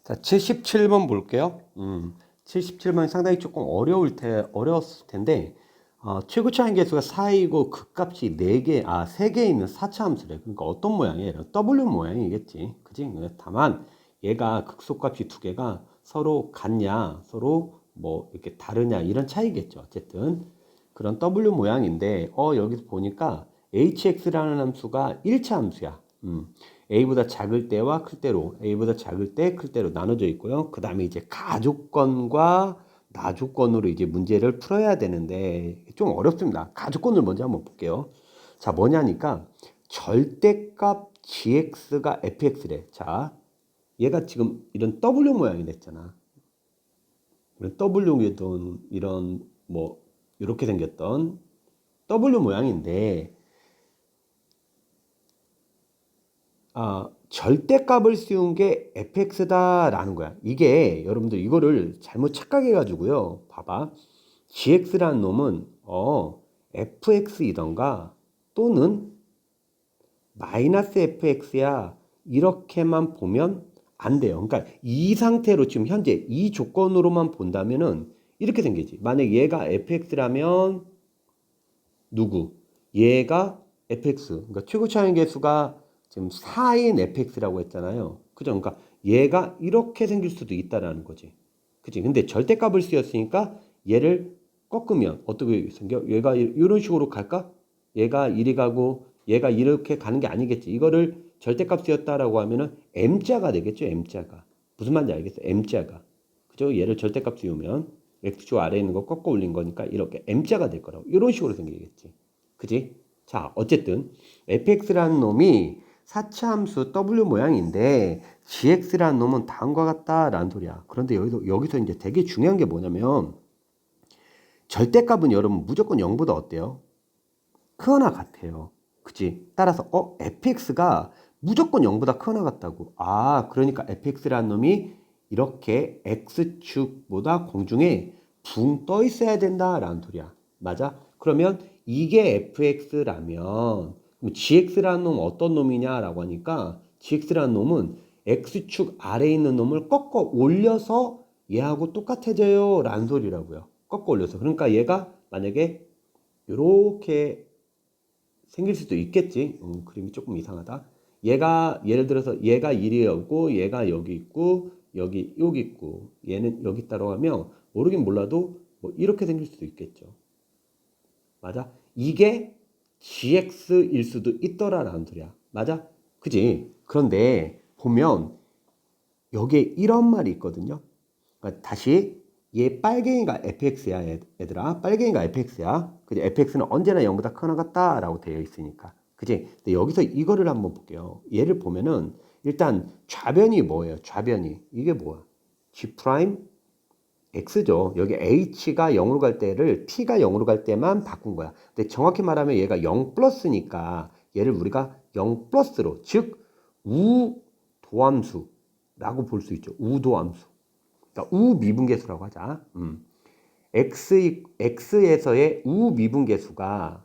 자, 77번 볼게요. 77번 상당히 조금 어려웠을 텐데, 최고 차항 계수가 4이고 극값이 4개, 3개 있는 4차 함수래. 그러니까 어떤 모양이에요? W 모양이겠지. 그지? 다만, 얘가 극소값이 2개가 서로 같냐, 서로 뭐 이렇게 다르냐, 이런 차이겠죠. 어쨌든. 그런 W 모양인데, 여기서 보니까 hx라는 함수가 1차 함수야. a보다 작을 때와 클 때로, a보다 작을 때, 클 때로 나눠져 있고요. 그 다음에 이제 가족권과 나조건으로 이제 문제를 풀어야 되는데 좀 어렵습니다. 가족권을 먼저 한번 볼게요. 자, 뭐냐니까 절대값 gx가 fx래. 자, 얘가 지금 이런 W 모양이 됐잖아. 이런 W던 이런 뭐 이렇게 생겼던 W 모양인데 절대값을 씌운 게 fx다라는 거야. 이게 여러분들 이거를 잘못 착각해가지고요. 봐봐. gx라는 놈은 fx이던가 또는 마이너스 fx야 이렇게만 보면 안 돼요. 그러니까 이 상태로 지금 현재 이 조건으로만 본다면은 이렇게 생기지. 만약 얘가 fx라면 누구? 얘가 fx. 그러니까 최고 차항 계수가 지금 4인 fx라고 했잖아요. 그죠? 그러니까 얘가 이렇게 생길 수도 있다라는 거지. 그치? 근데 절대값을 쓰였으니까 얘를 꺾으면 어떻게 생겨? 얘가 이런 식으로 갈까? 얘가 이리 가고 얘가 이렇게 가는 게 아니겠지. 이거를 절대값 쓰였다라고 하면은 m자가 되겠죠. m자가. 무슨 말인지 알겠어? m자가. 그죠? 얘를 절대값 씌우면 x축 아래에 있는 거 꺾어 올린 거니까 이렇게 m자가 될 거라고. 이런 식으로 생기겠지. 그지? 자, 어쨌든 fx라는 놈이 4차 함수 w 모양인데 gx라는 놈은 다음과 같다라는 소리야. 그런데 여기서 이제 되게 중요한 게 뭐냐면 절대값은 여러분 무조건 0보다 어때요? 크거나 같아요. 그치? 따라서 fx가 무조건 0보다 크거나 같다고. 그러니까 fx라는 놈이 이렇게 x축보다 공중에 붕 떠 있어야 된다라는 소리야. 맞아? 그러면 이게 fx라면 gx라는 놈은 어떤 놈이냐라고 하니까 gx라는 놈은 x축 아래에 있는 놈을 꺾어 올려서 얘하고 똑같아져요 라는 소리라고요. 꺾어 올려서. 그러니까 얘가 만약에 이렇게 생길 수도 있겠지. 그림이 조금 이상하다. 얘가 예를 들어서 얘가 이리 오고 얘가 여기 있고 여기 있고 얘는 여기 있다고 하면 모르긴 몰라도 뭐 이렇게 생길 수도 있겠죠. 맞아? 이게 gx일 수도 있더라라는 소리야. 맞아? 그지? 그런데 보면 여기에 이런 말이 있거든요. 그러니까 다시 얘 빨갱이가 fx야 얘들아. 빨갱이가 fx야. 그지? fx는 언제나 0보다 크거나 같다라고 되어 있으니까. 그지? 근데 여기서 이거를 한번 볼게요. 얘를 보면은 일단 좌변이 뭐예요? 좌변이. 이게 뭐야? g 프라임 x죠. 여기 h가 0으로 갈 때를 t가 0으로 갈 때만 바꾼 거야. 근데 정확히 말하면 얘가 0 플러스니까 얘를 우리가 0 플러스로 즉 우도함수라고 볼 수 있죠. 우도함수. 그러니까 우미분계수라고 하자. x에서의 우미분계수가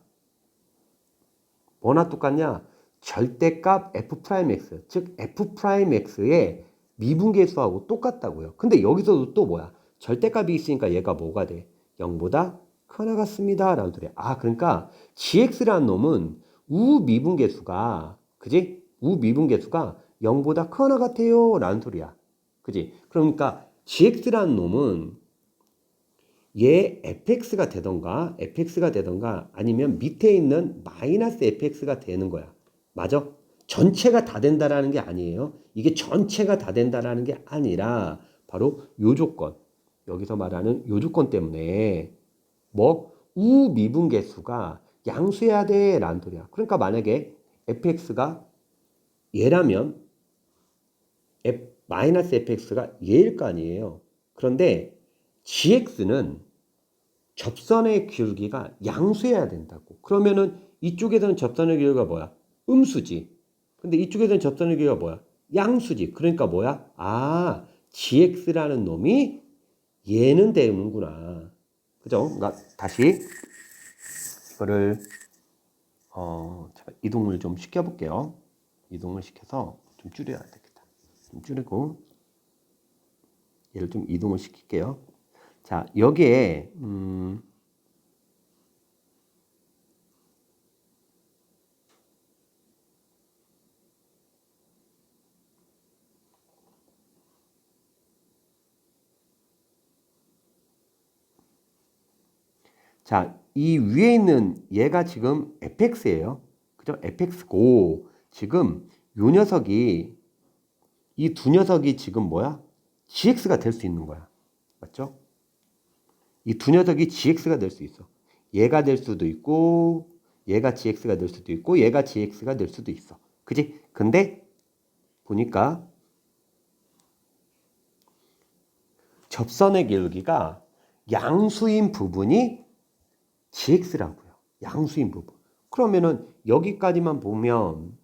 뭐나 똑같냐? 절대값 f'x, 즉 f'x의 미분계수하고 똑같다고요. 근데 여기서도 또 뭐야? 절대값이 있으니까 얘가 뭐가 돼? 0보다 크나 같습니다. 라는 소리야. 그러니까 gx라는 놈은 우미분계수가, 그지? 우미분계수가 0보다 크나 같아요. 라는 소리야. 그지? 그러니까 gx라는 놈은 얘 fx가 되던가 아니면 밑에 있는 마이너스 fx가 되는 거야. 맞아? 전체가 다 된다라는 게 아니에요. 이게 전체가 다 된다라는 게 아니라 바로 요 조건. 여기서 말하는 요 조건 때문에 뭐 우미분계수가 양수해야 돼 라는 소리야. 그러니까 만약에 fx가 얘라면 마이너스 fx가 얘일 거 아니에요. 그런데 gx는 접선의 기울기가 양수해야 된다고. 그러면은 이쪽에서는 접선의 기울기가 뭐야? 음수지. 근데 이쪽에서는 접선의 기울기가 뭐야? 양수지. 그러니까 뭐야? gx라는 놈이 얘는 되는구나. 그죠? 그러니까 다시 이거를 제가 이동을 좀 시켜볼게요. 이동을 시켜서 좀 줄여야 되겠다. 좀 줄이고 얘를 좀 이동을 시킬게요. 자, 여기에 자, 이 위에 있는 얘가 지금 fx예요. 그죠? fx고 지금 요 녀석이 이 두 녀석이 지금 뭐야? gx가 될 수 있는 거야. 맞죠? 이 두 녀석이 gx가 될 수 있어. 얘가 될 수도 있고 얘가 gx가 될 수도 있고 얘가 gx가 될 수도 있어. 그지? 근데 보니까 접선의 기울기가 양수인 부분이 gx라고요. 양수인 부분. 그러면은 여기까지만 보면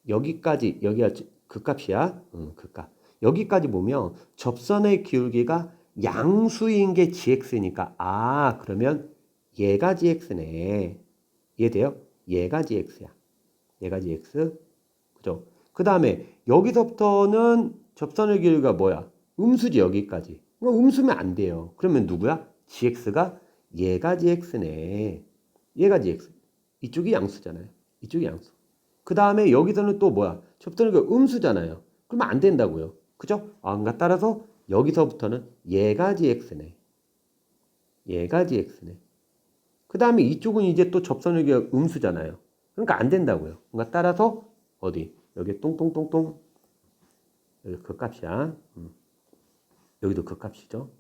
여기까지 여기가 극값이야. 극값. 여기까지 보면 접선의 기울기가 양수인 게 gx니까 그러면 얘가 gx네. 이해돼요? 얘가 gx야. 얘가 gx. 그죠? 그 다음에 여기서부터는 접선의 기울기가 뭐야? 음수지 여기까지. 음수면 안 돼요. 그러면 누구야? gx가 얘가 gx네. 얘가 gx. 이쪽이 양수잖아요. 이쪽이 양수. 그 다음에 여기서는 또 뭐야? 접선의 기울기가 음수잖아요. 그러면 안 된다고요. 그죠? 그러니까 따라서 여기서부터는 얘가 gx네. 얘가 gx네. 그 다음에 이쪽은 이제 또 접선의 기울기가 음수잖아요. 그러니까 안 된다고요. 그러니까 따라서 어디? 여기 똥똥똥똥. 여기 그 값이야. 여기도 그 값이죠.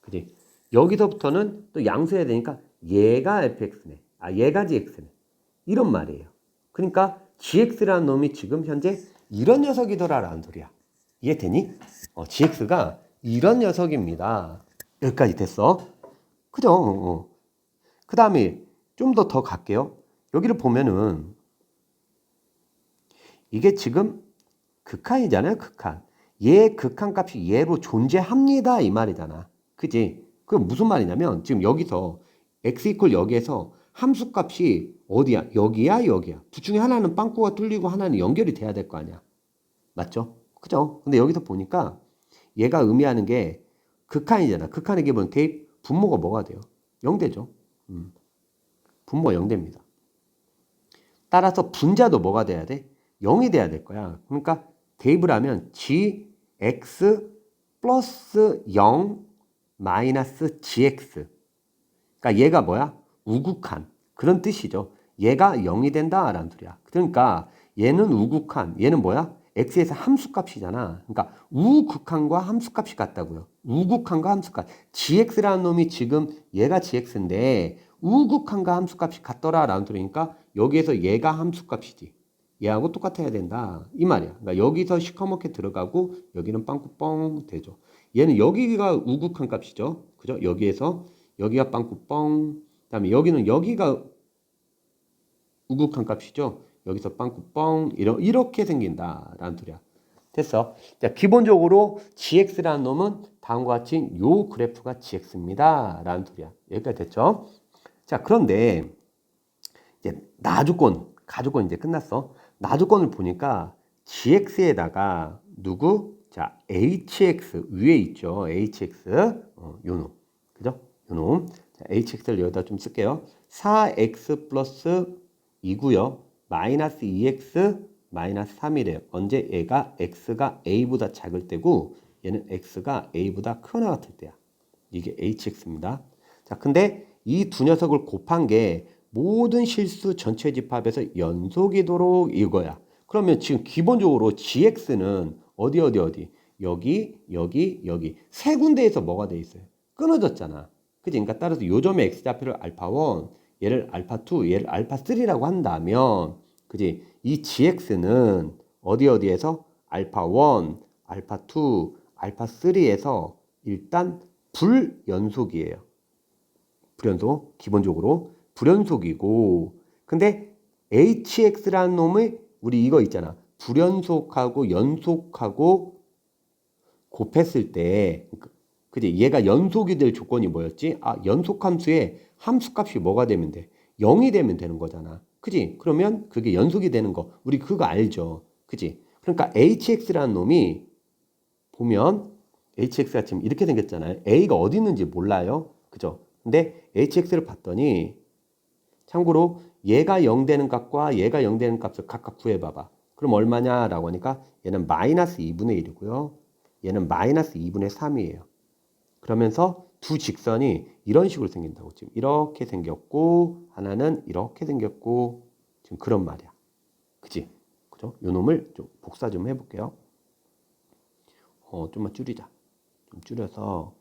그지? 여기서부터는 또 양수해야 되니까 얘가 fx네. 얘가 gx네. 이런 말이에요. 그러니까 gx라는 놈이 지금 현재 이런 녀석이더라라는 소리야. 이해되니? gx가 이런 녀석입니다. 여기까지 됐어. 그죠? 그 다음에 좀 더 갈게요. 여기를 보면은 이게 지금 극한이잖아요. 극한. 얘 극한 값이 얘로 존재합니다. 이 말이잖아. 그지? 그럼 무슨 말이냐면 지금 여기서 x 이퀄 여기에서 함수 값이 어디야? 여기야? 여기야? 둘 중에 하나는 빵꾸가 뚫리고 하나는 연결이 돼야 될 거 아니야. 맞죠? 그죠? 근데 여기서 보니까 얘가 의미하는 게 극한이잖아. 극한의 기본 대입 분모가 뭐가 돼요? 0되죠. 분모가 0됩니다. 따라서 분자도 뭐가 돼야 돼? 0이 돼야 될 거야. 그러니까 대입을 하면 gx 플러스 0 마이너스 gx. 그러니까 얘가 뭐야? 우극한. 그런 뜻이죠. 얘가 0이 된다라는 소리야. 그러니까 얘는 우극한. 얘는 뭐야? x에서 함수값이잖아. 그러니까 우극한과 함수값이 같다고요. 우극한과 함수값. gx라는 놈이 지금 얘가 gx인데 우극한과 함수값이 같더라라는 소리니까 여기에서 얘가 함수값이지. 얘하고 똑같아야 된다. 이 말이야. 그러니까 여기서 시커멓게 들어가고 여기는 빵꾸뻥 되죠. 얘는 여기가 우극한 값이죠. 그죠? 여기에서 여기가 빵꾸뻥. 그다음에 여기는 여기가 우극한 값이죠. 여기서 빵꾸뻥 이렇게 생긴다라는 소리야. 됐어. 자, 기본적으로 gx라는 놈은 다음과 같이 요 그래프가 gx입니다. 라는 소리야. 여기까지 됐죠? 자, 그런데 이제 나주권, 가주권 이제 끝났어. 나주권을 보니까 gx에다가 누구? 자, hx 위에 있죠. hx 요 놈. 그죠? 요 놈. 자, hx를 여기다 좀 쓸게요. 4x 플러스 2고요. 마이너스 2x 마이너스 3이래요. 언제 얘가 x가 a보다 작을 때고 얘는 x가 a보다 크거나 같을 때야. 이게 hx입니다. 자, 근데 이 두 녀석을 곱한 게 모든 실수 전체 집합에서 연속이도록 이거야. 그러면 지금 기본적으로 gx는 어디 여기 세 군데에서 뭐가 돼 있어요? 끊어졌잖아. 그치? 그러니까 따라서 요점의 x좌표를 알파1, 얘를 알파2, 얘를 알파3라고 한다면 그지? 이 gx는 어디에서 알파1, 알파2, 알파3에서 일단 불연속이에요. 불연속, 기본적으로 불연속이고, 근데 hx라는 놈의 우리 이거 있잖아. 불연속하고 연속하고 곱했을 때, 그지? 얘가 연속이 될 조건이 뭐였지? 연속함수의 함수값이 뭐가 되면 돼? 0이 되면 되는 거잖아. 그지? 그러면 그게 연속이 되는 거, 우리 그거 알죠? 그지? 그러니까 hx라는 놈이 보면 hx가 지금 이렇게 생겼잖아요. a가 어디 있는지 몰라요. 그죠? 근데 hx를 봤더니 참고로 얘가 0 되는 값과 얘가 0 되는 값을 각각 구해봐봐. 그럼 얼마냐라고 하니까 얘는 마이너스 2분의 1이고요. 얘는 마이너스 2분의 3이에요. 그러면서 두 직선이 이런 식으로 생긴다고. 지금 이렇게 생겼고 하나는 이렇게 생겼고 지금 그런 말이야. 그지? 그죠? 요 놈을 좀 복사 좀 해볼게요. 좀만 줄이자. 좀 줄여서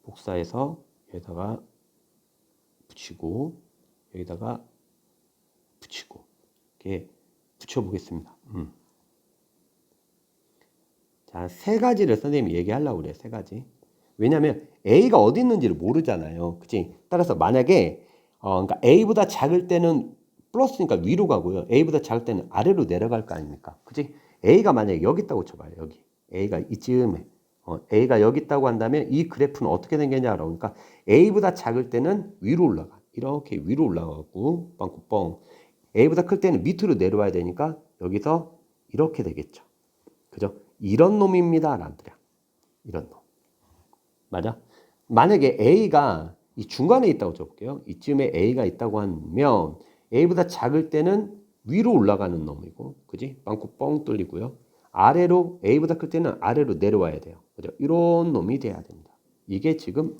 복사해서 여기다가 붙이고 여기다가 붙이고 이렇게 붙여보겠습니다. 자, 세 가지를 선생님이 얘기하려고 그래요. 세 가지. 왜냐면 A가 어디 있는지를 모르잖아요. 그치? 따라서 만약에 그러니까 A보다 작을 때는 플러스니까 위로 가고요. A보다 작을 때는 아래로 내려갈 거 아닙니까? 그치? A가 만약에 여기 있다고 쳐봐요. 여기. A가 이쯤에. A가 여기 있다고 한다면 이 그래프는 어떻게 생겼냐라고. 그러니까 A보다 작을 때는 위로 올라가. 이렇게 위로 올라가고 빵꾸뻥. A보다 클 때는 밑으로 내려와야 되니까 여기서 이렇게 되겠죠. 그죠? 이런 놈입니다. 란드야. 이런 놈. 맞아? 만약에 A가 이 중간에 있다고 쳐볼게요. 이쯤에 A가 있다고 하면 A보다 작을 때는 위로 올라가는 놈이고, 그지? 빵꾸 뻥 뚫리고요. 아래로 A보다 클 때는 아래로 내려와야 돼요. 그죠? 이런 놈이 돼야 됩니다. 이게 지금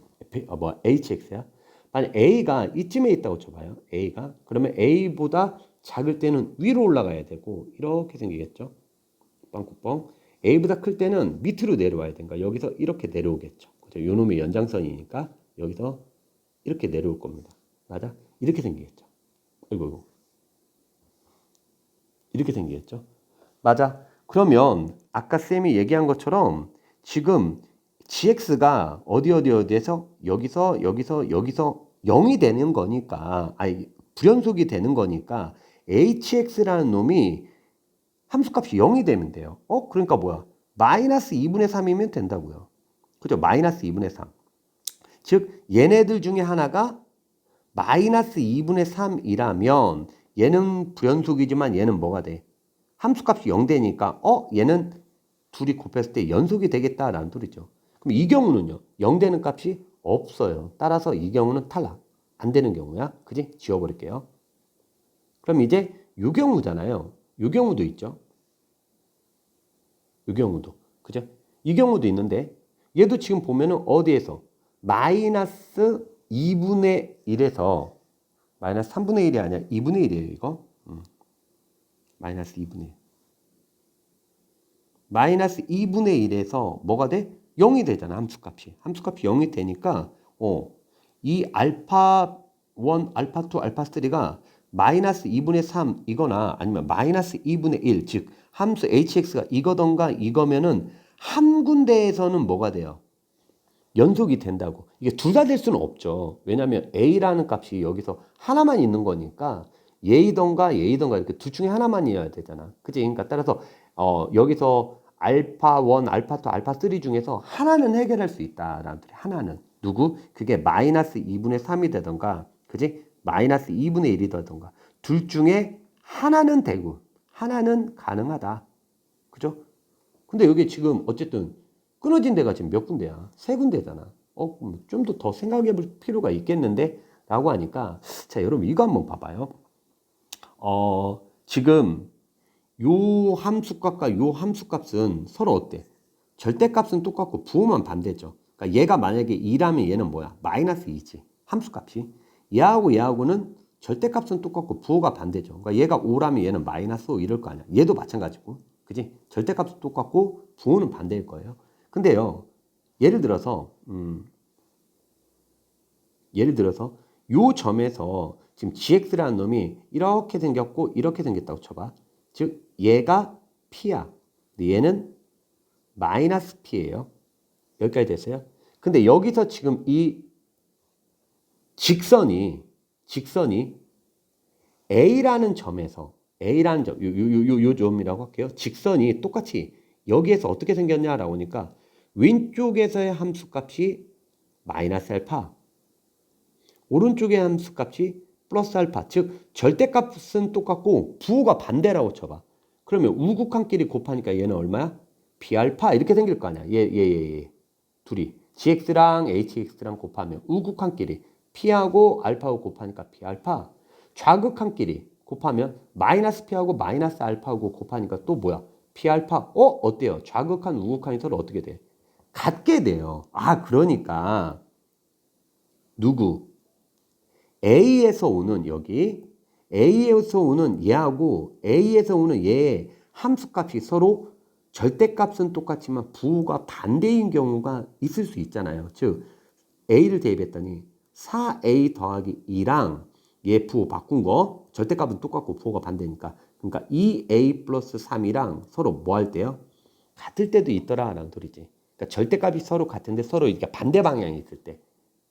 HX야. 만약 A가 이쯤에 있다고 쳐봐요. A가 그러면 A보다 작을 때는 위로 올라가야 되고 이렇게 생기겠죠. 빵꾸뻥. A보다 클 때는 밑으로 내려와야 되니까 여기서 이렇게 내려오겠죠. 그죠? 요 놈이 연장선이니까 여기서 이렇게 내려올 겁니다. 맞아? 이렇게 생기겠죠. 아이고. 이렇게 생기겠죠. 맞아. 그러면 아까 쌤이 얘기한 것처럼 지금 gx가 어디에서 여기서 0이 되는 거니까 아니 불연속이 되는 거니까 hx라는 놈이 함수값이 0이 되면 돼요. 그러니까 뭐야? 마이너스 2분의 3이면 된다고요. 그죠? 마이너스 2분의 3. 즉 얘네들 중에 하나가 마이너스 2분의 3이라면 얘는 불연속이지만 얘는 뭐가 돼? 함수값이 0 되니까 얘는 둘이 곱했을 때 연속이 되겠다라는 소리죠. 그럼 이 경우는요. 0 되는 값이 없어요. 따라서 이 경우는 탈락. 안 되는 경우야. 그지? 지워버릴게요. 그럼 이제 이 경우잖아요. 이 경우도 있죠. 이 경우도. 그죠? 이 경우도 있는데 얘도 지금 보면은 어디에서 마이너스 2분의 1에서 마이너스 3분의 1이 아니라 2분의 1이에요. 이거. 마이너스 2분의 1. 마이너스 2분의 1에서 뭐가 돼? 0이 되잖아. 함수값이. 함수값이 0이 되니까 이 알파 1, 알파 2, 알파 3가 마이너스 2분의 3 이거나 아니면 마이너스 2분의 1, 즉 함수 hx가 이거던가 이거면은 한 군데에서는 뭐가 돼요? 연속이 된다고. 이게 둘 다 될 수는 없죠. 왜냐하면 a라는 값이 여기서 하나만 있는 거니까 얘이던가 이렇게 둘 중에 하나만이어야 되잖아. 그치? 그러니까 따라서 여기서 알파 1, 알파 2, 알파 3 중에서 하나는 해결할 수 있다라는 소리. 하나는. 누구? 그게 마이너스 2분의 3이 되던가, 그지? 마이너스 2분의 1이 되던가. 둘 중에 하나는 되고, 하나는 가능하다. 그죠? 근데 여기 지금 어쨌든 끊어진 데가 지금 몇 군데야? 세 군데잖아. 좀 더 생각해 볼 필요가 있겠는데? 라고 하니까, 자, 여러분 이거 한번 봐봐요. 지금 요 함수값과 요 함수값은 서로 어때? 절대값은 똑같고 부호만 반대죠. 그러니까 얘가 만약에 2라면 얘는 뭐야? 마이너스 2지. 함수값이. 얘하고는 절대값은 똑같고 부호가 반대죠. 그러니까 얘가 5라면 얘는 마이너스 5 이럴 거 아니야. 얘도 마찬가지고. 그지? 절대값은 똑같고 부호는 반대일 거예요. 근데요. 예를 들어서 요 점에서 지금 gx라는 놈이 이렇게 생겼고 이렇게 생겼다고 쳐봐. 즉 얘가 p야. 근데 얘는 마이너스 p예요. 여기까지 됐어요? 근데 여기서 지금 이 직선이 A라는 점에서 A라는 점, 요 점이라고 할게요. 직선이 똑같이 여기에서 어떻게 생겼냐라고 하니까 왼쪽에서의 함수값이 마이너스 알파, 오른쪽의 함수값이 플러스 알파, 즉 절대값은 똑같고 부호가 반대라고 쳐봐. 그러면 우극한끼리 곱하니까 얘는 얼마야? B알파 이렇게 생길 거 아니야. 얘. 둘이. GX랑 HX랑 곱하면 우극한끼리 P하고 알파하고 곱하니까 B알파. 좌극한끼리 곱하면 마이너스 P하고 마이너스 알파하고 곱하니까 또 뭐야? B알파. 어때요? 좌극한 우극한이 서로 어떻게 돼? 같게 돼요. 아, 그러니까 누구? A에서 오는 여기 A에서 오는 얘하고 A에서 오는 얘의 함수값이 서로 절대값은 똑같지만 부호가 반대인 경우가 있을 수 있잖아요. 즉 A를 대입했더니 4A 더하기 2랑 얘 부호 바꾼 거 절대값은 똑같고 부호가 반대니까 그러니까 2A 플러스 3이랑 서로 뭐 할 때요? 같을 때도 있더라 라는 소리지. 그러니까 절대값이 서로 같은데 서로 이렇게 반대 방향이 있을 때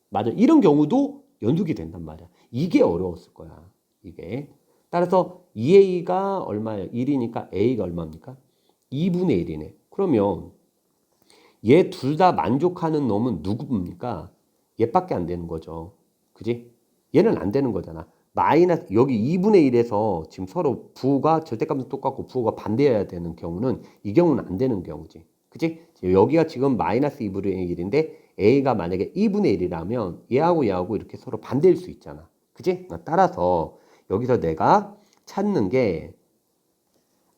맞아. 이런 경우도 연속이 된단 말이야. 이게 어려웠을 거야. 이게. 따라서 2A가 얼마예요? 1이니까 A가 얼마입니까? 2분의 1이네. 그러면 얘 둘 다 만족하는 놈은 누구입니까? 얘밖에 안 되는 거죠. 그지? 얘는 안 되는 거잖아. 마이너스 여기 2분의 1에서 지금 서로 부호가 절대값은 똑같고 부호가 반대해야 되는 경우는 이 경우는 안 되는 경우지. 그지? 여기가 지금 마이너스 2분의 1인데 A가 만약에 2분의 1이라면 얘하고 이렇게 서로 반대일 수 있잖아. 그지? 따라서 여기서 내가 찾는 게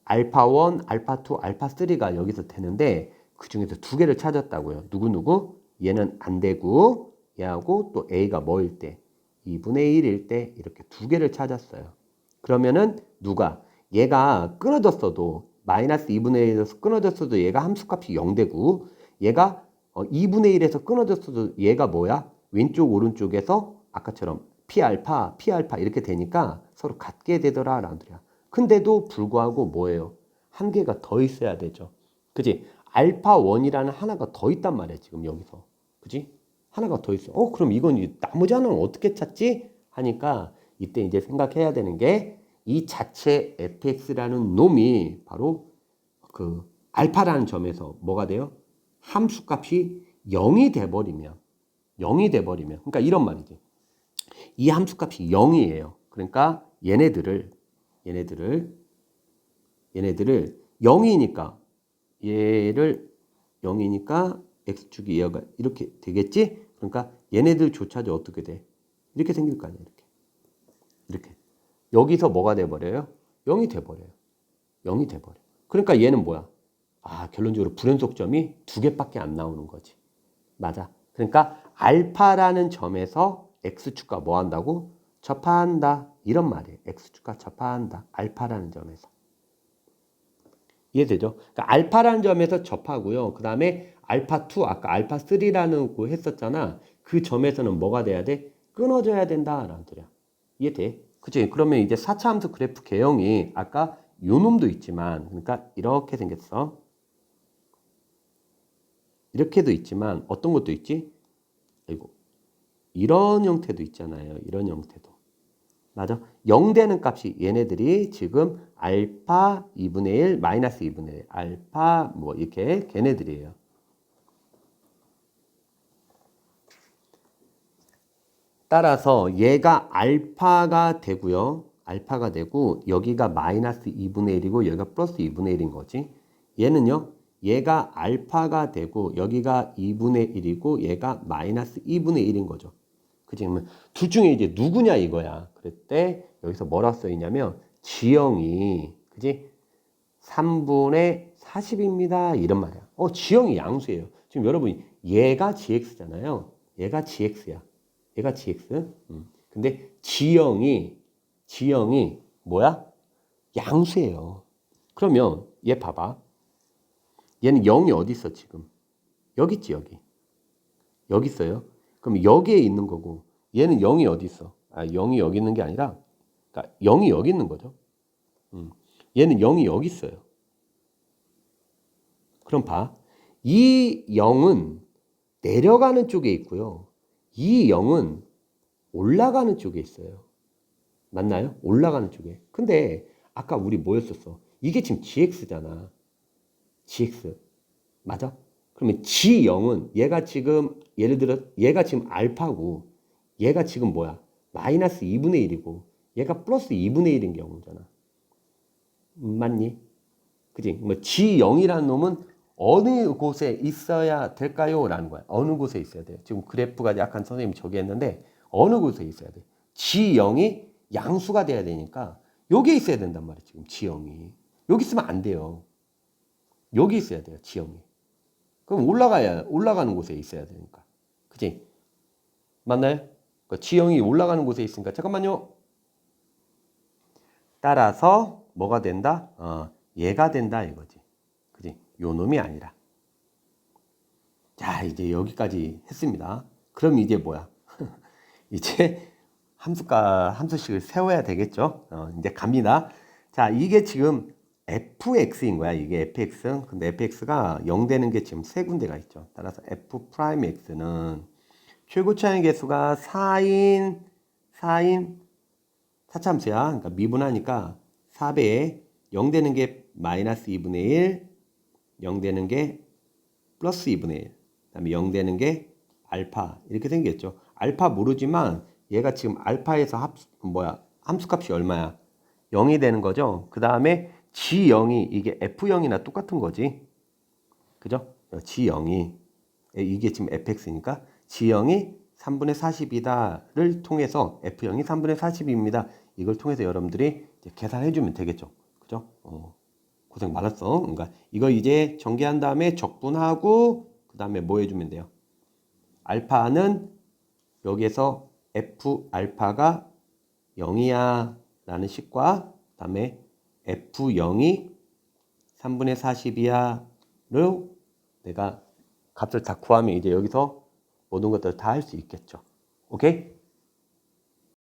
알파1, 알파2, 알파3가 여기서 되는데 그 중에서 두 개를 찾았다고요. 누구? 얘는 안 되고 얘하고 또 A가 뭐일 때? 2분의 1일 때 이렇게 두 개를 찾았어요. 그러면은 누가? 얘가 끊어졌어도 마이너스 2분의 1에서 끊어졌어도 얘가 함수값이 0되고 얘가 2분의 1에서 끊어졌어도 얘가 뭐야? 왼쪽 오른쪽에서 아까처럼 P알파 이렇게 되니까 서로 같게 되더라 라는 소리야. 근데도 불구하고 뭐예요? 한 개가 더 있어야 되죠. 그지? 알파1이라는 하나가 더 있단 말이야 지금 여기서. 그지? 하나가 더 있어. 그럼 이건 나머지 하나는 어떻게 찾지? 하니까 이때 이제 생각해야 되는 게 이 자체 fx라는 놈이 바로 그 알파라는 점에서 뭐가 돼요? 함수값이 0이 돼버리면 그러니까 이런 말이지. 이 함수값이 0이에요. 그러니까 얘네들을 0이니까 얘를 0이니까 x축이 얘가 이렇게 되겠지? 그러니까 얘네들조차도 어떻게 돼? 이렇게 생길 거 아니야. 이렇게. 여기서 뭐가 돼버려요? 0이 돼버려요. 0이 돼버려. 그러니까 얘는 뭐야? 결론적으로 불연속점이 두 개밖에 안 나오는 거지. 맞아. 그러니까 알파라는 점에서 x축과 뭐 한다고? 접한다. 이런 말이에요. x축과 접한다. 알파라는 점에서. 이해되죠? 그러니까 알파라는 점에서 접하고요. 그 다음에 알파2, 아까 알파3라는 거 했었잖아. 그 점에서는 뭐가 돼야 돼? 끊어져야 된다라는 소리야. 이해돼? 그치? 그러면 이제 4차 함수 그래프 개형이 아까 요 놈도 있지만, 그러니까 이렇게 생겼어. 이렇게도 있지만 어떤 것도 있지? 아이고, 이런 형태도 있잖아요. 이런 형태도. 맞아? 0 되는 값이 얘네들이 지금 알파 2분의 1, 마이너스 2분의 1, 알파 뭐 이렇게 걔네들이에요. 따라서 얘가 알파가 되고요. 알파가 되고 여기가 마이너스 2분의 1이고 여기가 플러스 2분의 1인 거지. 얘는요. 얘가 알파가 되고 여기가 2분의 1이고 얘가 마이너스 2분의 1인 거죠. 그치? 그러면 둘 중에 이제 누구냐 이거야. 그때 여기서 뭐라 써 있냐면 지형이 그지? 3분의 40입니다. 이런 말이야. 지형이 양수예요. 지금 여러분 얘가 gx잖아요. 얘가 gx야. 얘가 gx. 근데 지형이 뭐야? 양수예요. 그러면 얘 봐봐. 얘는 0이 어디 있어 지금? 여기 있지 여기. 여기 있어요. 그럼 여기에 있는 거고 얘는 0이 어디 있어? 0이 여기 있는 게 아니라 그러니까 0이 여기 있는 거죠. 얘는 0이 여기 있어요. 그럼 봐. 이 0은 내려가는 쪽에 있고요. 이 0은 올라가는 쪽에 있어요. 맞나요? 올라가는 쪽에. 근데 아까 우리 뭐였었어? 이게 지금 gx잖아. gx. 맞아? 그러면 G0은 얘가 지금 예를 들어 얘가 지금 알파고 얘가 지금 뭐야? 마이너스 2분의 1이고 얘가 플러스 2분의 1인 경우잖아. 맞니? 그지? 뭐 G0이라는 놈은 어느 곳에 있어야 될까요? 라는 거야. 어느 곳에 있어야 돼요. 지금 그래프가 약간 선생님이 저기 했는데 어느 곳에 있어야 돼. G0이 양수가 돼야 되니까 여기에 있어야 된단 말이에요. 지금 G0이. 여기 있으면 안 돼요. 여기 있어야 돼요. G0이. 그럼 올라가는 곳에 있어야 되니까. 그치? 맞나요? 그러니까 G0이 올라가는 곳에 있으니까 잠깐만요. 따라서 뭐가 된다? 얘가 된다 이거지. 그지? 요 놈이 아니라. 자, 이제 여기까지 했습니다. 그럼 이제 뭐야? 이제 함수식을 세워야 되겠죠? 이제 갑니다. 자, 이게 지금 fx인 거야. 이게 fx. 근데 fx가 0 되는 게 지금 세 군데가 있죠. 따라서 f'x는 최고차의 개수가 4인 사참수야. 그러니까 미분하니까 4배에 0 되는 게 마이너스 2분의 1, 0 되는 게 플러스 2분의 1, 그다음에 0 되는 게 알파 이렇게 생겼죠. 알파 모르지만 얘가 지금 알파에서 함수값이 얼마야? 0이 되는 거죠. 그 다음에 G0이 이게 F0이나 똑같은 거지. 그죠? G0이 이게 지금 fx니까 G0이 3분의 40이다를 통해서 F0이 3분의 40입니다. 이걸 통해서 여러분들이 이제 계산해 주면 되겠죠. 그죠? 고생 많았어. 그러니까 이거 이제 전개한 다음에 적분하고 그 다음에 뭐 해주면 돼요? 알파는 여기에서 F 알파가 0이야 라는 식과 그 다음에 F0이 3분의 40이야로 내가 값을 다 구하면 이제 여기서 모든 것들을 다 할 수 있겠죠. 오케이?